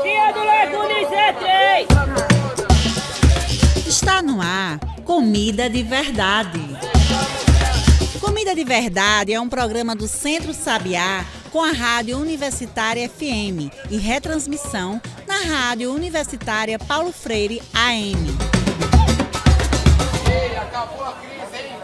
Tia do Leco 16! Está no ar Comida de Verdade. Comida de Verdade é um programa do Centro Sabiá com a Rádio Universitária FM e retransmissão na Rádio Universitária Paulo Freire AM. Ei, acabou a crise, hein?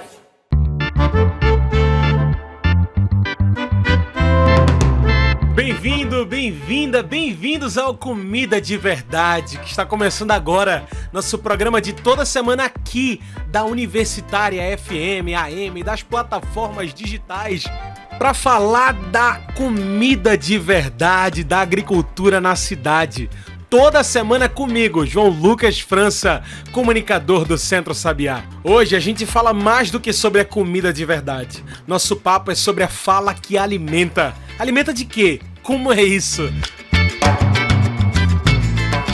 Bem-vindo, bem-vinda, bem-vindos ao Comida de Verdade, que está começando agora, nosso programa de toda semana aqui da Universitária FM, AM, das plataformas digitais, para falar da comida de verdade, da agricultura na cidade. Toda semana comigo, João Lucas França, comunicador do Centro Sabiá. Hoje a gente fala mais do que sobre a comida de verdade. Nosso papo é sobre a fala que alimenta. Alimenta de quê? Como é isso?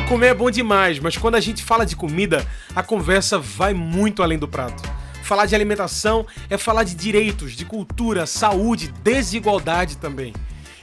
Comer é bom demais, mas quando a gente fala de comida, a conversa vai muito além do prato. Falar de alimentação é falar de direitos, de cultura, saúde, desigualdade também.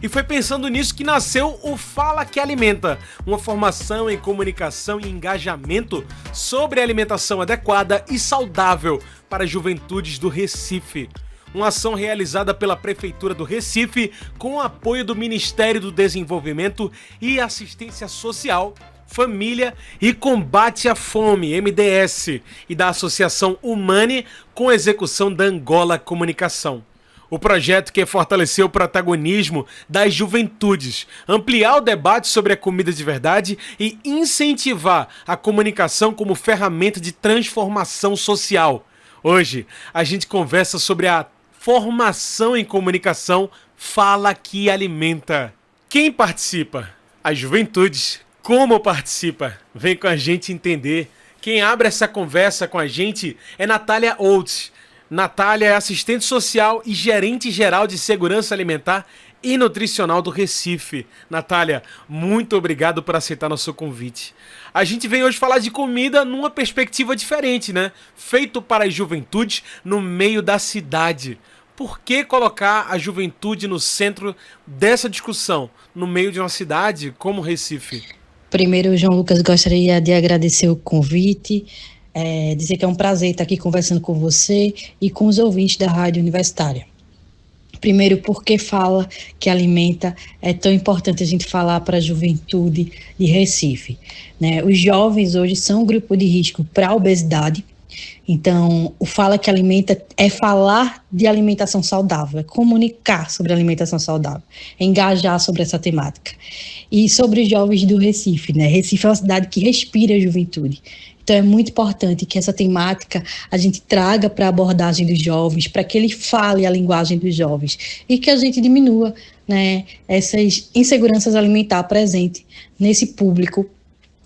E foi pensando nisso que nasceu o Fala que Alimenta, uma formação em comunicação e engajamento sobre alimentação adequada e saudável para juventudes do Recife. Uma ação realizada pela Prefeitura do Recife com o apoio do Ministério do Desenvolvimento e Assistência Social, Família e Combate à Fome, MDS, e da Associação Humane com execução da Angola Comunicação. O projeto quer fortalecer o protagonismo das juventudes, ampliar o debate sobre a comida de verdade e incentivar a comunicação como ferramenta de transformação social. Hoje, a gente conversa sobre a formação em comunicação Fala que Alimenta. Quem participa? As juventudes. Como participa? Vem com a gente entender. Quem abre essa conversa com a gente é Natália Oates. Natália é assistente social e gerente geral de segurança alimentar e nutricional do Recife. Natália, muito obrigado por aceitar nosso convite. A gente vem hoje falar de comida numa perspectiva diferente, né? Feito para as juventudes no meio da cidade. Por que colocar a juventude no centro dessa discussão, no meio de uma cidade como Recife? Primeiro, João Lucas, gostaria de agradecer o convite, dizer que é um prazer estar aqui conversando com você e com os ouvintes da Rádio Universitária. Primeiro, porque Fala que Alimenta é tão importante a gente falar para a juventude de Recife, né? Os jovens hoje são um grupo de risco para a obesidade, então o Fala que Alimenta é falar de alimentação saudável, é comunicar sobre alimentação saudável, é engajar sobre essa temática. E sobre os jovens do Recife, né? Recife é uma cidade que respira a juventude. Então é muito importante que essa temática a gente traga para a abordagem dos jovens, para que ele fale a linguagem dos jovens e que a gente diminua, né, essas inseguranças alimentares presentes nesse público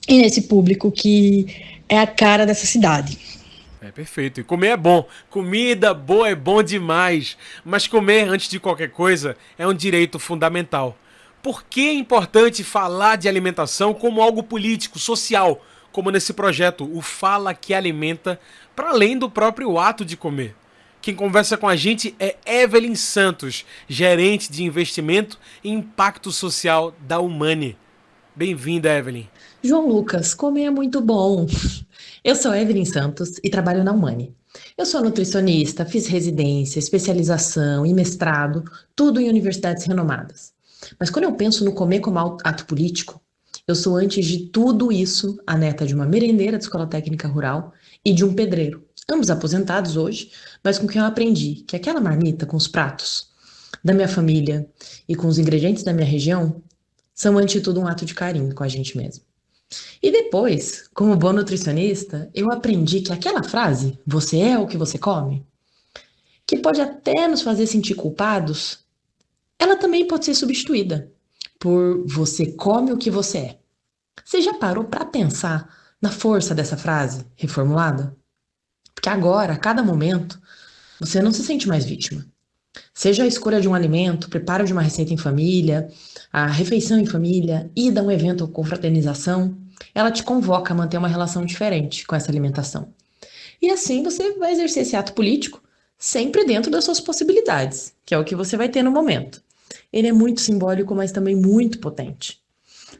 e nesse público que é a cara dessa cidade. É perfeito. E comer é bom. Comida boa é bom demais. Mas comer, antes de qualquer coisa, é um direito fundamental. Por que é importante falar de alimentação como algo político, social, como nesse projeto, o Fala que Alimenta, para além do próprio ato de comer? Quem conversa com a gente é Evelyn Santos, gerente de investimento e impacto social da Humane. Bem-vinda, Evelyn. João Lucas, comer é muito bom. Eu sou Evelyn Santos e trabalho na Humane. Eu sou nutricionista, fiz residência, especialização e mestrado, tudo em universidades renomadas. Mas quando eu penso no comer como ato político, eu sou, antes de tudo isso, a neta de uma merendeira de escola técnica rural e de um pedreiro, ambos aposentados hoje, mas com quem eu aprendi que aquela marmita com os pratos da minha família e com os ingredientes da minha região são, antes de tudo, um ato de carinho com a gente mesmo. E depois, como bom nutricionista, eu aprendi que aquela frase, você é o que você come, que pode até nos fazer sentir culpados, ela também pode ser substituída por você come o que você é. Você já parou para pensar na força dessa frase reformulada? Porque agora, a cada momento, você não se sente mais vítima. Seja a escolha de um alimento, preparo de uma receita em família, a refeição em família, ida a um evento ou confraternização, ela te convoca a manter uma relação diferente com essa alimentação. E assim você vai exercer esse ato político sempre dentro das suas possibilidades, que é o que você vai ter no momento. Ele é muito simbólico, mas também muito potente.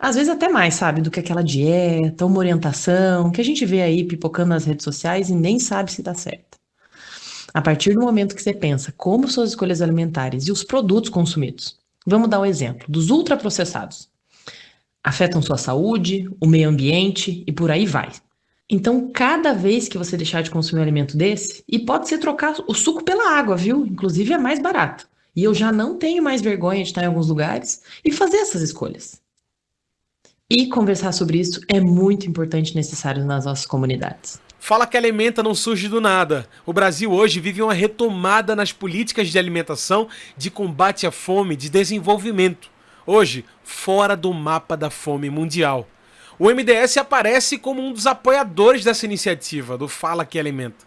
Às vezes até mais, sabe, do que aquela dieta, uma orientação que a gente vê aí pipocando nas redes sociais e nem sabe se dá certo. A partir do momento que você pensa como suas escolhas alimentares e os produtos consumidos, vamos dar um exemplo dos ultraprocessados, afetam sua saúde, o meio ambiente e por aí vai. Então, cada vez que você deixar de consumir um alimento desse, e pode ser trocar o suco pela água, viu? Inclusive é mais barato. E eu já não tenho mais vergonha de estar em alguns lugares e fazer essas escolhas. E conversar sobre isso é muito importante e necessário nas nossas comunidades. Fala que Alimenta não surge do nada. O Brasil hoje vive uma retomada nas políticas de alimentação, de combate à fome, de desenvolvimento. Hoje, fora do mapa da fome mundial. O MDS aparece como um dos apoiadores dessa iniciativa, do Fala que Alimenta.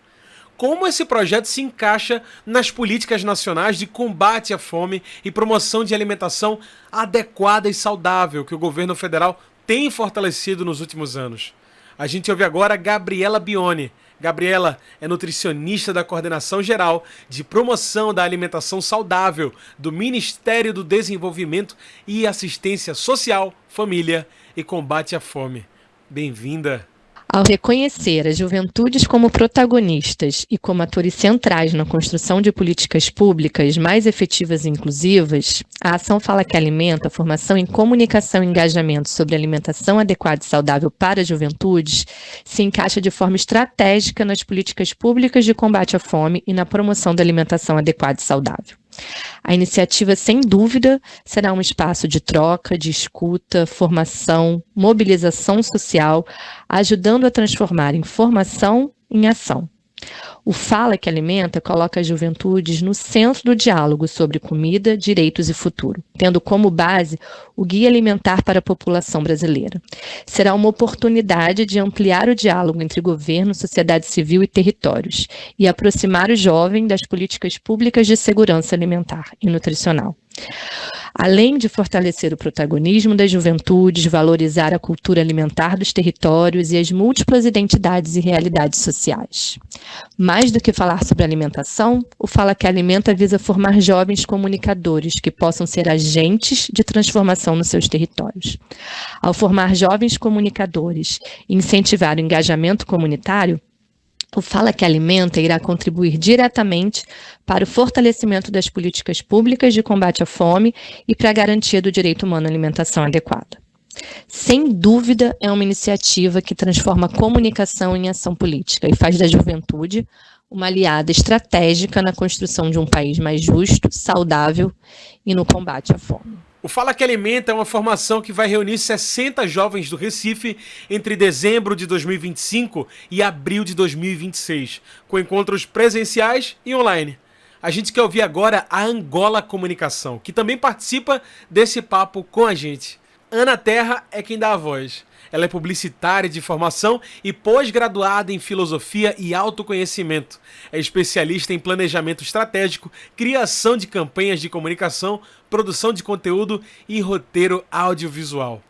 Como esse projeto se encaixa nas políticas nacionais de combate à fome e promoção de alimentação adequada e saudável que o governo federal tem fortalecido nos últimos anos? A gente ouve agora Gabriela Bione. Gabriela é nutricionista da Coordenação Geral de Promoção da Alimentação Saudável do Ministério do Desenvolvimento e Assistência Social, Família e Combate à Fome. Bem-vinda! Ao reconhecer as juventudes como protagonistas e como atores centrais na construção de políticas públicas mais efetivas e inclusivas, a ação Fala que Alimenta, a formação em comunicação e engajamento sobre alimentação adequada e saudável para as juventudes, se encaixa de forma estratégica nas políticas públicas de combate à fome e na promoção da alimentação adequada e saudável. A iniciativa, sem dúvida, será um espaço de troca, de escuta, formação, mobilização social, ajudando a transformar informação em ação. O Fala que Alimenta coloca as juventudes no centro do diálogo sobre comida, direitos e futuro, tendo como base o Guia Alimentar para a População Brasileira. Será uma oportunidade de ampliar o diálogo entre governo, sociedade civil e territórios e aproximar o jovem das políticas públicas de segurança alimentar e nutricional. Além de fortalecer o protagonismo das juventudes, valorizar a cultura alimentar dos territórios e as múltiplas identidades e realidades sociais. Mais do que falar sobre alimentação, o Fala que Alimenta visa formar jovens comunicadores que possam ser agentes de transformação nos seus territórios. Ao formar jovens comunicadores e incentivar o engajamento comunitário, o Fala que Alimenta irá contribuir diretamente para o fortalecimento das políticas públicas de combate à fome e para a garantia do direito humano à alimentação adequada. Sem dúvida, é uma iniciativa que transforma a comunicação em ação política e faz da juventude uma aliada estratégica na construção de um país mais justo, saudável e no combate à fome. O Fala que Alimenta é uma formação que vai reunir 60 jovens do Recife entre dezembro de 2025 e abril de 2026, com encontros presenciais e online. A gente quer ouvir agora a Angola Comunicação, que também participa desse papo com a gente. Ana Terra é quem dá a voz. Ela é publicitária de formação e pós-graduada em filosofia e autoconhecimento. É especialista em planejamento estratégico, criação de campanhas de comunicação, produção de conteúdo e roteiro audiovisual.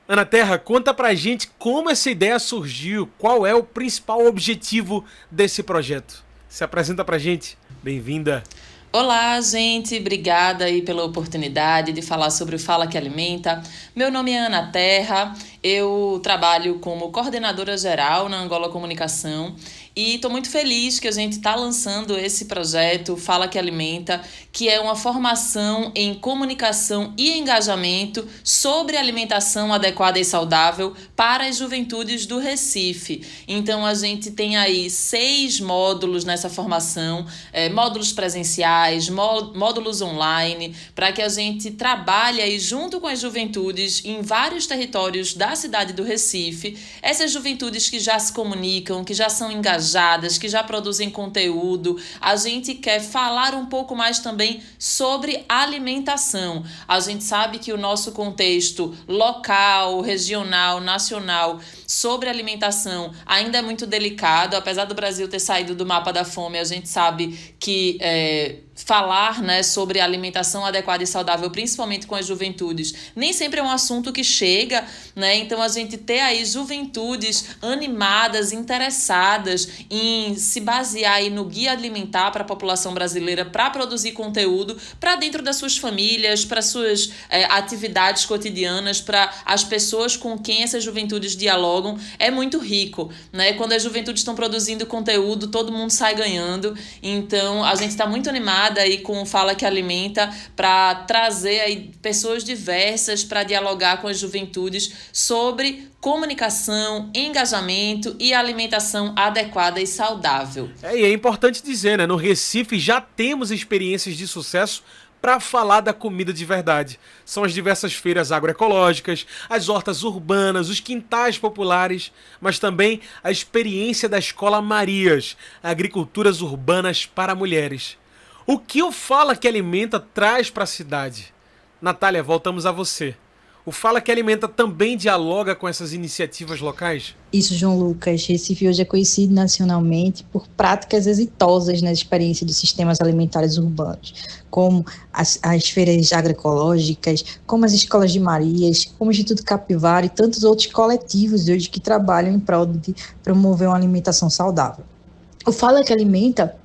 Ana Terra, conta pra gente como essa ideia surgiu, qual é o principal objetivo desse projeto. Se apresenta pra gente. Bem-vinda. Olá, gente, obrigada aí pela oportunidade de falar sobre o Fala que Alimenta. Meu nome é Ana Terra, eu trabalho como coordenadora geral na Angola Comunicação e estou muito feliz que a gente está lançando esse projeto Fala que Alimenta, que é uma formação em comunicação e engajamento sobre alimentação adequada e saudável para as juventudes do Recife. Então a gente tem aí 6 módulos nessa formação, módulos presenciais, módulos online, para que a gente trabalhe aí junto com as juventudes em vários territórios da cidade do Recife, essas juventudes que já se comunicam, que já são engajadas, que já produzem conteúdo. A gente quer falar um pouco mais também sobre alimentação. A gente sabe que o nosso contexto local, regional, nacional sobre alimentação ainda é muito delicado. Apesar do Brasil ter saído do mapa da fome, a gente sabe que falar, né, sobre alimentação adequada e saudável, principalmente com as juventudes, nem sempre é um assunto que chega, né? Então a gente ter aí juventudes animadas, interessadas em se basear aí no guia alimentar para a população brasileira, para produzir conteúdo para dentro das suas famílias, para suas atividades cotidianas, para as pessoas com quem essas juventudes dialogam, é muito rico, né? Quando as juventudes estão produzindo conteúdo, todo mundo sai ganhando. Então a gente está muito animada aí com o Fala que Alimenta para trazer aí pessoas diversas para dialogar com as juventudes sobre comunicação, engajamento e alimentação adequada e saudável. E é importante dizer, né? No Recife já temos experiências de sucesso para falar da comida de verdade. São as diversas feiras agroecológicas, as hortas urbanas, os quintais populares, mas também a experiência da Escola Marias, agriculturas urbanas para mulheres. O que o Fala que Alimenta traz para a cidade? Natália, voltamos a você. O Fala que Alimenta também dialoga com essas iniciativas locais? Isso, João Lucas. Recife hoje é conhecido nacionalmente por práticas exitosas na experiência de sistemas alimentares urbanos, como as feiras agroecológicas, como as escolas de Marias, como o Instituto Capivara e tantos outros coletivos hoje que trabalham em prol de promover uma alimentação saudável. O Fala que Alimenta,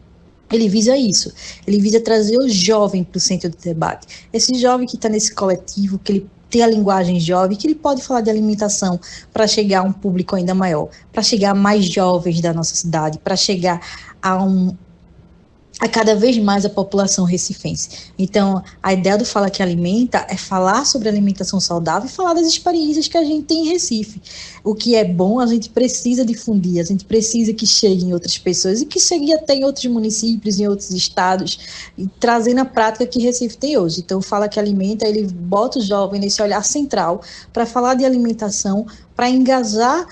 ele visa isso, ele visa trazer o jovem para o centro do debate. Esse jovem que está nesse coletivo, que ele tem a linguagem jovem, que ele pode falar de alimentação para chegar a um público ainda maior, para chegar a mais jovens da nossa cidade, para chegar a cada vez mais a população recifense. Então, a ideia do Fala que Alimenta é falar sobre alimentação saudável e falar das experiências que a gente tem em Recife. O que é bom, a gente precisa difundir, a gente precisa que chegue em outras pessoas e que chegue até em outros municípios, em outros estados, e trazendo a prática que Recife tem hoje. Então, o Fala que Alimenta, ele bota o jovem nesse olhar central para falar de alimentação, para engajar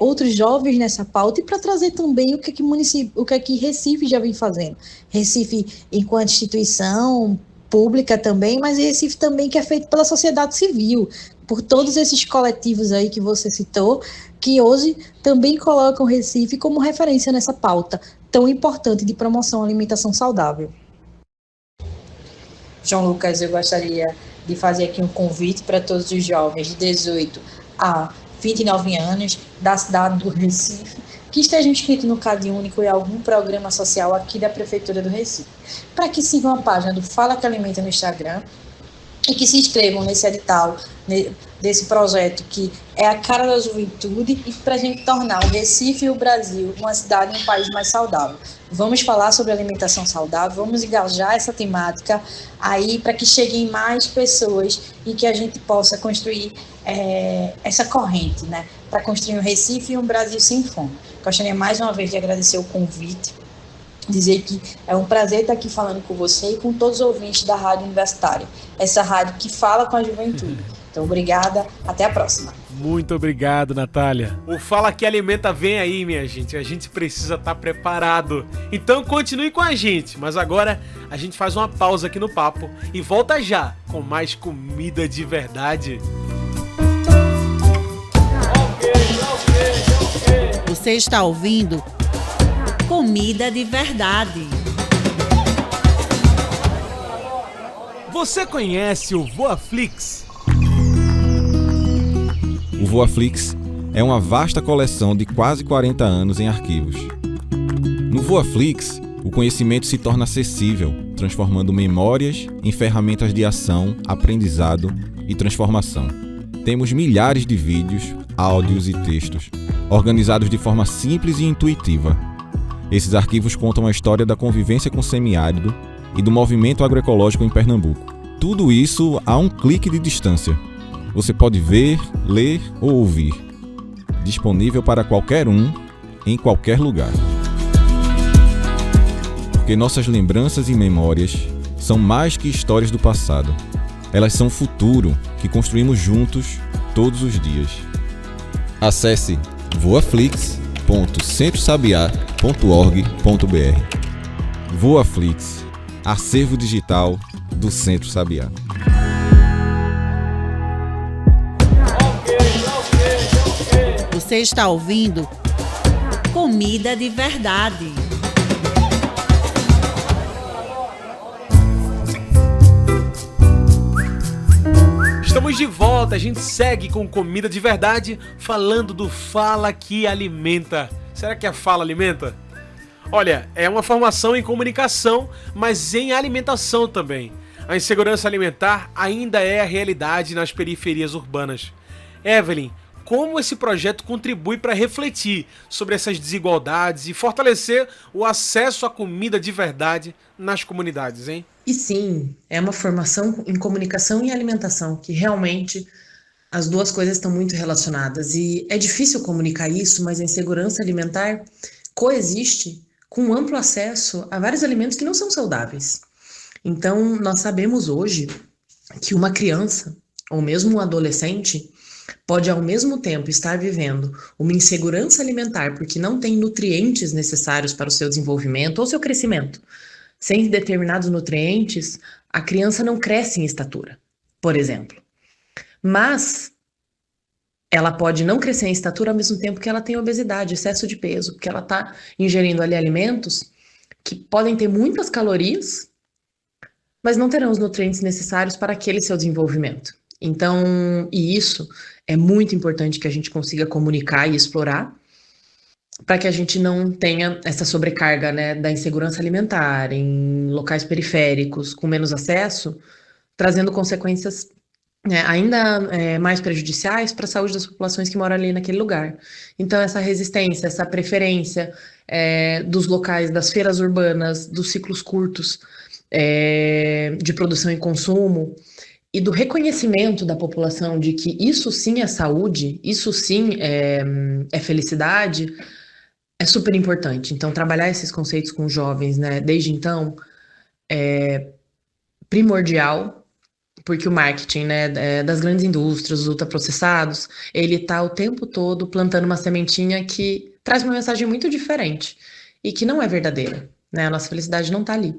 outros jovens nessa pauta e para trazer também o que que Recife já vem fazendo. Recife enquanto instituição pública também, mas Recife também que é feito pela sociedade civil, por todos esses coletivos aí que você citou, que hoje também colocam Recife como referência nessa pauta tão importante de promoção à alimentação saudável. João Lucas, eu gostaria de fazer aqui um convite para todos os jovens de 18 a 29 anos da cidade do Recife que estejam inscritos no CadÚnico e algum programa social aqui da Prefeitura do Recife, para que sigam a página do Fala que Alimenta no Instagram e que se inscrevam nesse edital, desse projeto que é a cara da juventude e para a gente tornar o Recife e o Brasil uma cidade e um país mais saudável. Vamos falar sobre alimentação saudável, vamos engajar essa temática aí para que cheguem mais pessoas e que a gente possa construir essa corrente, né, para construir um Recife e um Brasil sem fome. Gostaria mais uma vez de agradecer o convite, dizer que é um prazer estar aqui falando com você e com todos os ouvintes da Rádio Universitária, essa rádio que fala com a juventude. Então, obrigada, até a próxima. Muito obrigado, Natália. O Fala que Alimenta vem aí, minha gente. A gente precisa estar preparado. Então continue com a gente. Mas agora a gente faz uma pausa aqui no papo e volta já com mais comida de verdade. Você está ouvindo Comida de Verdade. Você conhece o Voaflix? O Voaflix é uma vasta coleção de quase 40 anos em arquivos. No Voaflix, o conhecimento se torna acessível, transformando memórias em ferramentas de ação, aprendizado e transformação. Temos milhares de vídeos, áudios e textos, organizados de forma simples e intuitiva. Esses arquivos contam a história da convivência com o semiárido e do movimento agroecológico em Pernambuco. Tudo isso a um clique de distância. Você pode ver, ler ou ouvir. Disponível para qualquer um, em qualquer lugar. Porque nossas lembranças e memórias são mais que histórias do passado. Elas são futuro que construímos juntos todos os dias. Acesse voaflix.centrosabiá.org.br. Voaflix, acervo digital do Centro Sabiá. Você Você está ouvindo Comida de Verdade. Estamos de volta, a gente segue com Comida de Verdade, falando do Fala que Alimenta. Será que a fala alimenta? Olha, é uma formação em comunicação, mas em alimentação também. A insegurança alimentar ainda é a realidade nas periferias urbanas. Evelyn, como esse projeto contribui para refletir sobre essas desigualdades e fortalecer o acesso à comida de verdade nas comunidades, hein? E sim, é uma formação em comunicação e alimentação, que realmente as duas coisas estão muito relacionadas. E é difícil comunicar isso, mas a insegurança alimentar coexiste com amplo acesso a vários alimentos que não são saudáveis. Então, nós sabemos hoje que uma criança, ou mesmo um adolescente, pode ao mesmo tempo estar vivendo uma insegurança alimentar porque não tem nutrientes necessários para o seu desenvolvimento ou seu crescimento. Sem determinados nutrientes, a criança não cresce em estatura, por exemplo. Mas ela pode não crescer em estatura ao mesmo tempo que ela tem obesidade, excesso de peso, porque ela está ingerindo ali alimentos que podem ter muitas calorias, mas não terão os nutrientes necessários para aquele seu desenvolvimento. Então, e isso é muito importante que a gente consiga comunicar e explorar, para que a gente não tenha essa sobrecarga, né, da insegurança alimentar em locais periféricos, com menos acesso, trazendo consequências, né, ainda mais prejudiciais para a saúde das populações que moram ali naquele lugar. Então, essa resistência, essa preferência dos locais, das feiras urbanas, dos ciclos curtos de produção e consumo, e do reconhecimento da população de que isso sim é saúde, isso sim é felicidade, é super importante. Então, trabalhar esses conceitos com jovens, né, desde então, é primordial, porque o marketing, né, das grandes indústrias, os ultraprocessados, ele está o tempo todo plantando uma sementinha que traz uma mensagem muito diferente e que não é verdadeira, né? A nossa felicidade não está ali.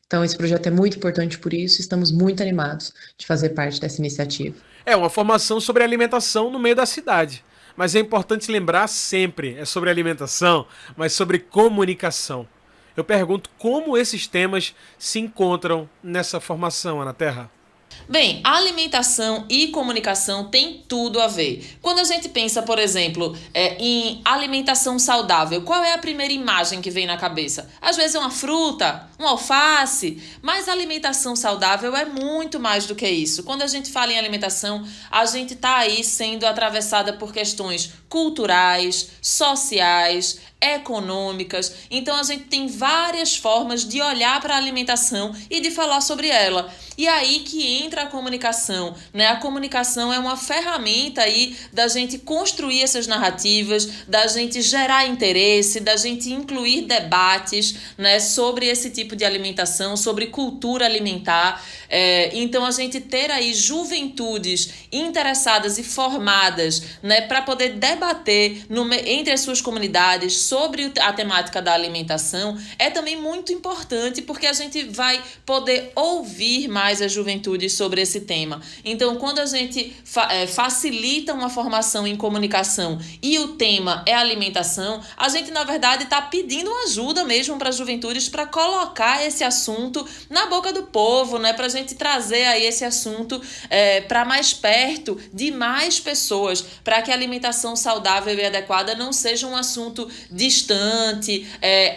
Então, esse projeto é muito importante por isso, estamos muito animados de fazer parte dessa iniciativa. É uma formação sobre alimentação no meio da cidade. Mas é importante lembrar sempre, é sobre alimentação, mas sobre comunicação. Eu pergunto como esses temas se encontram nessa formação, Ana Terra. Bem, a alimentação e comunicação tem tudo a ver. Quando a gente pensa, por exemplo, em alimentação saudável, qual é a primeira imagem que vem na cabeça? Às vezes é uma fruta, um alface, mas a alimentação saudável é muito mais do que isso. Quando a gente fala em alimentação, a gente está aí sendo atravessada por questões culturais, sociais, econômicas. Então a gente tem várias formas de olhar para a alimentação e de falar sobre ela. E aí que entra a comunicação, né? A comunicação é uma ferramenta aí da gente construir essas narrativas, da gente gerar interesse, da gente incluir debates, né, sobre esse tipo de alimentação, sobre cultura alimentar. Então a gente ter aí juventudes interessadas e formadas, né, para poder debater entre as suas comunidades sobre a temática da alimentação é também muito importante, porque a gente vai poder ouvir mais as juventudes sobre esse tema. Então, quando a gente facilita uma formação em comunicação e o tema é alimentação, a gente, na verdade, está pedindo ajuda mesmo para as juventudes para colocar esse assunto na boca do povo, né, para a gente trazer aí esse assunto para mais perto de mais pessoas, para que a alimentação saudável e adequada não seja um assunto distante,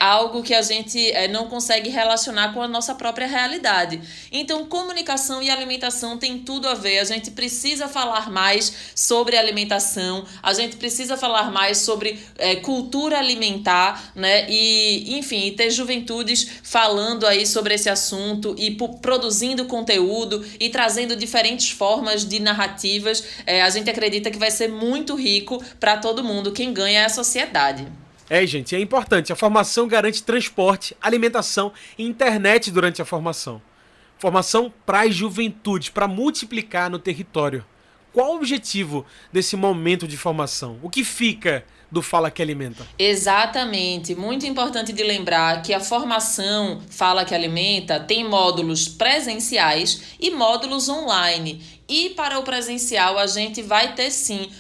algo que a gente não consegue relacionar com a nossa própria realidade. Então, comunicação e alimentação tem tudo a ver. A gente precisa falar mais sobre alimentação, a gente precisa falar mais sobre cultura alimentar, né? E, enfim, ter juventudes falando aí sobre esse assunto e produzindo conteúdo e trazendo diferentes formas de narrativas. A gente acredita que vai ser muito rico para todo mundo. Quem ganha é a sociedade. Gente, é importante. A formação garante transporte, alimentação e internet durante a formação. Formação para as juventudes, para multiplicar no território. Qual o objetivo desse momento de formação? O que fica do Fala que Alimenta? Exatamente. Muito importante de lembrar que a formação Fala que Alimenta tem módulos presenciais e módulos online. E para o presencial a gente vai ter sim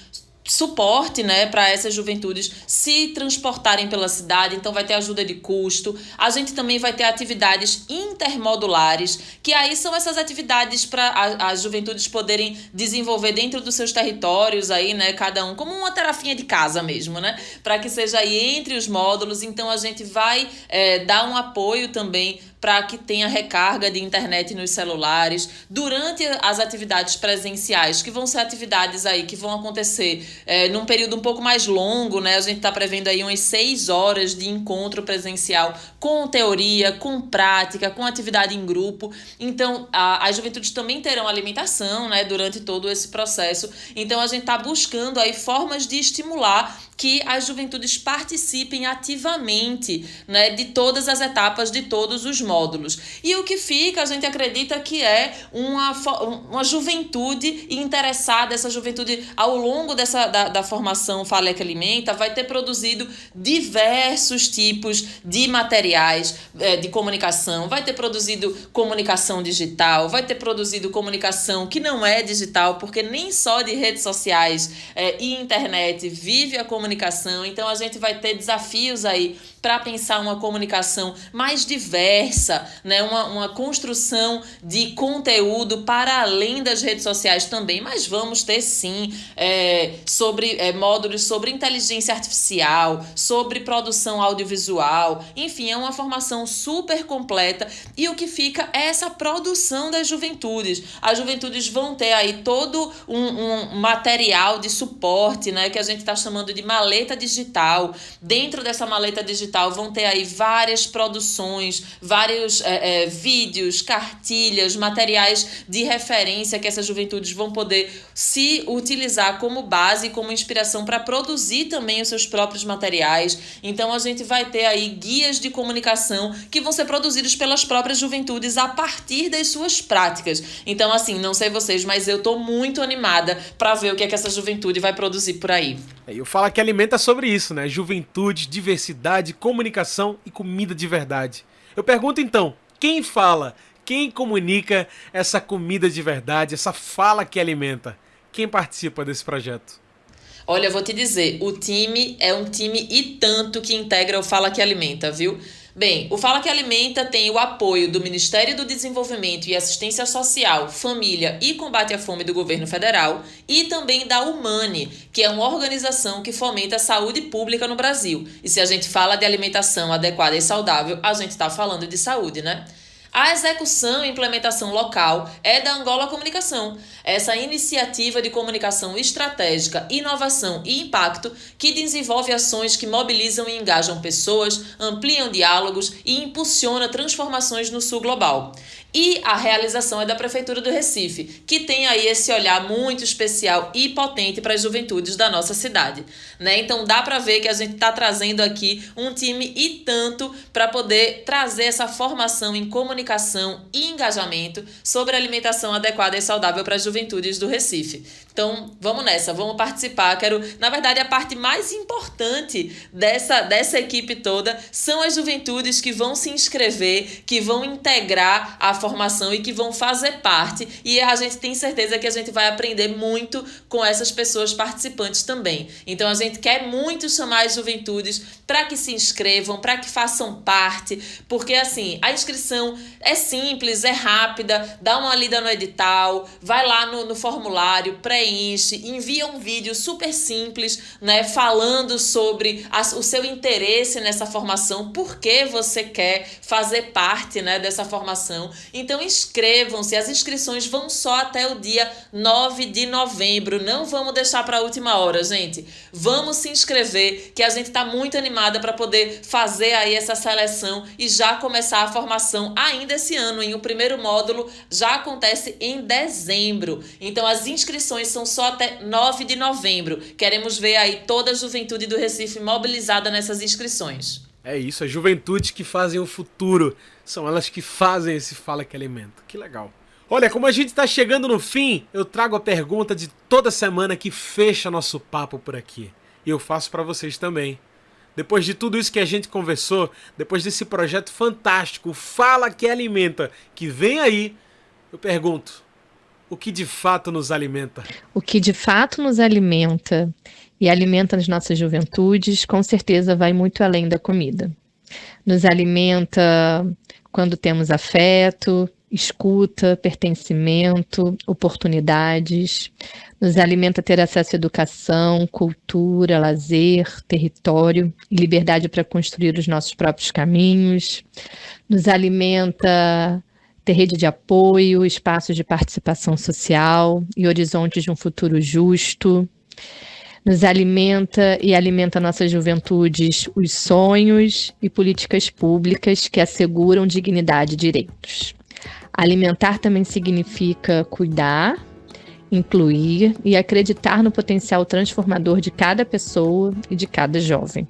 suporte, né, para essas juventudes se transportarem pela cidade, então vai ter ajuda de custo. A gente também vai ter atividades intermodulares, que aí são essas atividades para as juventudes poderem desenvolver dentro dos seus territórios aí, né, cada um como uma tarefinha de casa mesmo, né, para que seja aí entre os módulos. Então a gente vai dar um apoio também para que tenha recarga de internet nos celulares durante as atividades presenciais, que vão ser atividades aí que vão acontecer num período um pouco mais longo, né? A gente está prevendo aí umas 6 horas de encontro presencial com teoria, com prática, com atividade em grupo. Então, as juventudes também terão alimentação, né, durante todo esse processo. Então, a gente está buscando aí formas de estimular que as juventudes participem ativamente, né, de todas as etapas, de todos os módulos. E o que fica, a gente acredita que é uma juventude interessada, essa juventude ao longo da formação Fala que Alimenta vai ter produzido diversos tipos de materiais de comunicação, vai ter produzido comunicação digital, vai ter produzido comunicação que não é digital, porque nem só de redes sociais e internet vive a comunicação. Então a gente vai ter desafios aí para pensar uma comunicação mais diversa, né? Uma construção de conteúdo para além das redes sociais também, mas vamos ter sim módulos sobre inteligência artificial, sobre produção audiovisual, enfim, é uma formação super completa. E o que fica é essa produção das juventudes. As juventudes vão ter aí todo um material de suporte, né, que a gente está chamando de maleta digital. Dentro dessa maleta digital vão ter aí várias produções, vários vídeos, cartilhas, materiais de referência que essas juventudes vão poder se utilizar como base, como inspiração para produzir também os seus próprios materiais. Então a gente vai ter aí guias de comunicação que vão ser produzidos pelas próprias juventudes a partir das suas práticas. Então, assim, não sei vocês, mas eu tô muito animada para ver o que essa juventude vai produzir por aí. E o Fala que Alimenta sobre isso, né? Juventude, diversidade, comunicação e comida de verdade. Eu pergunto então, quem fala? Quem comunica essa comida de verdade, essa fala que alimenta? Quem participa desse projeto? Olha, eu vou te dizer, o time é um time e tanto que integra o Fala que Alimenta, viu? Bem, o Fala que Alimenta tem o apoio do Ministério do Desenvolvimento e Assistência Social, Família e Combate à Fome do Governo Federal e também da Humane, que é uma organização que fomenta a saúde pública no Brasil. E se a gente fala de alimentação adequada e saudável, a gente está falando de saúde, né? A execução e implementação local é da Angola Comunicação, essa iniciativa de comunicação estratégica, inovação e impacto que desenvolve ações que mobilizam e engajam pessoas, ampliam diálogos e impulsiona transformações no sul global. E a realização é da Prefeitura do Recife, que tem aí esse olhar muito especial e potente para as juventudes da nossa cidade, né? Então dá para ver que a gente está trazendo aqui um time e tanto para poder trazer essa formação em comunicação e engajamento sobre alimentação adequada e saudável para as juventudes do Recife. Então vamos nessa, vamos participar. Na verdade, a parte mais importante dessa equipe toda são as juventudes que vão se inscrever, que vão integrar a formação e que vão fazer parte, e a gente tem certeza que a gente vai aprender muito com essas pessoas participantes também. Então a gente quer muito chamar as juventudes para que se inscrevam, para que façam parte, porque assim, a inscrição é simples, é rápida, dá uma lida no edital, vai lá no formulário, preenche, envia um vídeo super simples, né, falando sobre o seu interesse nessa formação, por que você quer fazer parte, né, dessa formação. Então inscrevam-se, as inscrições vão só até o dia 9 de novembro, não vamos deixar para a última hora, gente. Vamos se inscrever, que a gente está muito animada para poder fazer aí essa seleção e já começar a formação ainda esse ano, hein? O primeiro módulo já acontece em dezembro, então as inscrições são só até 9 de novembro. Queremos ver aí toda a juventude do Recife mobilizada nessas inscrições. É isso, as juventudes que fazem o futuro. São elas que fazem esse Fala que Alimenta. Que legal. Olha, como a gente está chegando no fim, eu trago a pergunta de toda semana que fecha nosso papo por aqui. E eu faço para vocês também. Depois de tudo isso que a gente conversou, depois desse projeto fantástico, Fala que Alimenta, que vem aí, eu pergunto, o que de fato nos alimenta? O que de fato nos alimenta e alimenta as nossas juventudes, com certeza vai muito além da comida. Nos alimenta quando temos afeto, escuta, pertencimento, oportunidades. Nos alimenta ter acesso à educação, cultura, lazer, território e liberdade para construir os nossos próprios caminhos. Nos alimenta ter rede de apoio, espaços de participação social e horizontes de um futuro justo. Nos alimenta e alimenta nossas juventudes os sonhos e políticas públicas que asseguram dignidade e direitos. Alimentar também significa cuidar, incluir e acreditar no potencial transformador de cada pessoa e de cada jovem.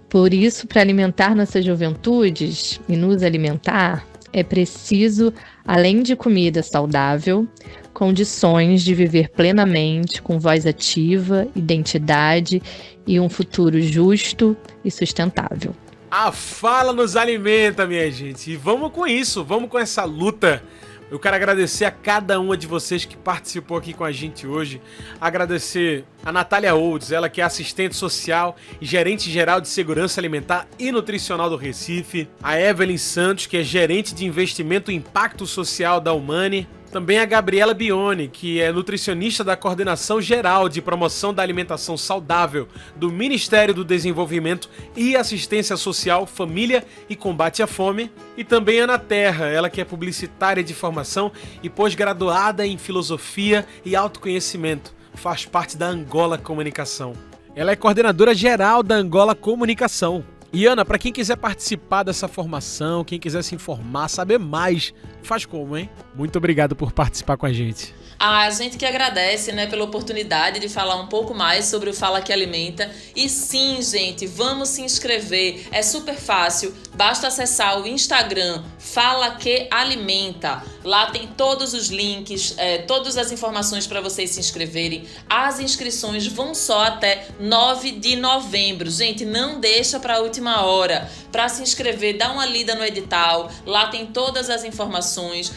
Por isso, para alimentar nossas juventudes e nos alimentar, é preciso, além de comida saudável, condições de viver plenamente, com voz ativa, identidade e um futuro justo e sustentável. A fala nos alimenta, minha gente. E vamos com isso, vamos com essa luta. Eu quero agradecer a cada uma de vocês que participou aqui com a gente hoje. Agradecer a Natália Olds, ela que é assistente social e gerente geral de segurança alimentar e nutricional do Recife. A Evelyn Santos, que é gerente de investimento e impacto social da Humane. Também a Gabriela Bione, que é nutricionista da Coordenação Geral de Promoção da Alimentação Saudável do Ministério do Desenvolvimento e Assistência Social, Família e Combate à Fome. E também a Ana Terra, ela que é publicitária de formação e pós-graduada em Filosofia e Autoconhecimento. Faz parte da Angola Comunicação. Ela é coordenadora geral da Angola Comunicação. E Ana, para quem quiser participar dessa formação, quem quiser se informar, saber mais, faz como, hein? Muito obrigado por participar com a gente. A gente que agradece, né, pela oportunidade de falar um pouco mais sobre o Fala Que Alimenta. E sim, gente, vamos se inscrever. É super fácil. Basta acessar o Instagram Fala Que Alimenta. Lá tem todos os links, todas as informações para vocês se inscreverem. As inscrições vão só até 9 de novembro. Gente, não deixa para a última hora. Para se inscrever, dá uma lida no edital. Lá tem todas as informações.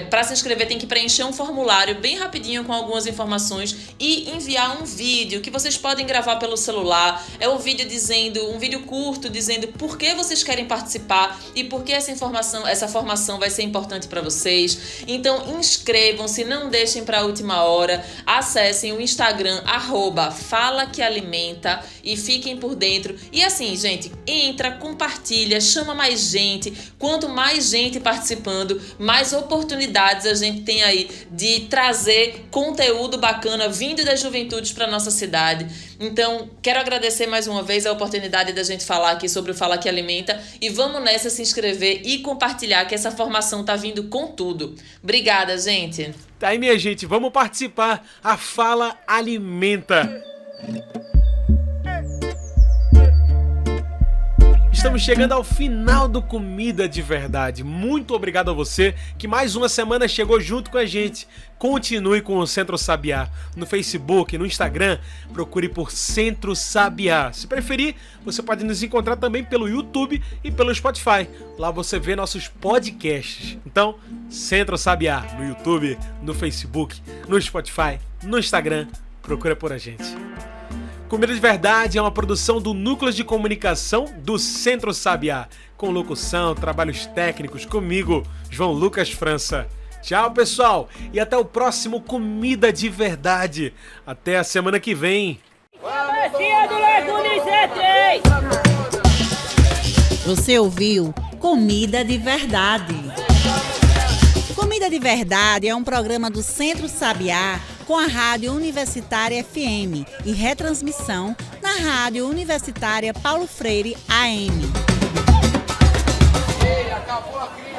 Para se inscrever tem que preencher um formulário bem rapidinho com algumas informações e enviar um vídeo que vocês podem gravar pelo celular. É um vídeo curto dizendo por que vocês querem participar e por que essa formação vai ser importante para vocês. Então inscrevam-se, não deixem para a última hora. Acessem o Instagram @falaquealimenta e fiquem por dentro. E assim, gente, entra, compartilha, chama mais gente. Quanto mais gente participando, mais oportunidades a gente tem aí de trazer conteúdo bacana vindo das juventudes para nossa cidade. Então, quero agradecer mais uma vez a oportunidade da gente falar aqui sobre o Fala Que Alimenta e vamos nessa se inscrever e compartilhar que essa formação tá vindo com tudo. Obrigada, gente. Tá aí, minha gente, vamos participar. A Fala Alimenta. Estamos chegando ao final do Comida de Verdade. Muito obrigado a você que mais uma semana chegou junto com a gente. Continue com o Centro Sabiá. No Facebook, no Instagram, procure por Centro Sabiá. Se preferir, você pode nos encontrar também pelo YouTube e pelo Spotify. Lá você vê nossos podcasts. Então, Centro Sabiá, no YouTube, no Facebook, no Spotify, no Instagram. Procura por a gente. Comida de Verdade é uma produção do Núcleo de Comunicação do Centro Sabiá, com locução, trabalhos técnicos comigo, João Lucas França. Tchau, pessoal, e até o próximo Comida de Verdade. Até a semana que vem. Você ouviu Comida de Verdade. Comida de Verdade é um programa do Centro Sabiá com a Rádio Universitária FM e retransmissão na Rádio Universitária Paulo Freire AM. Ei, acabou a crise.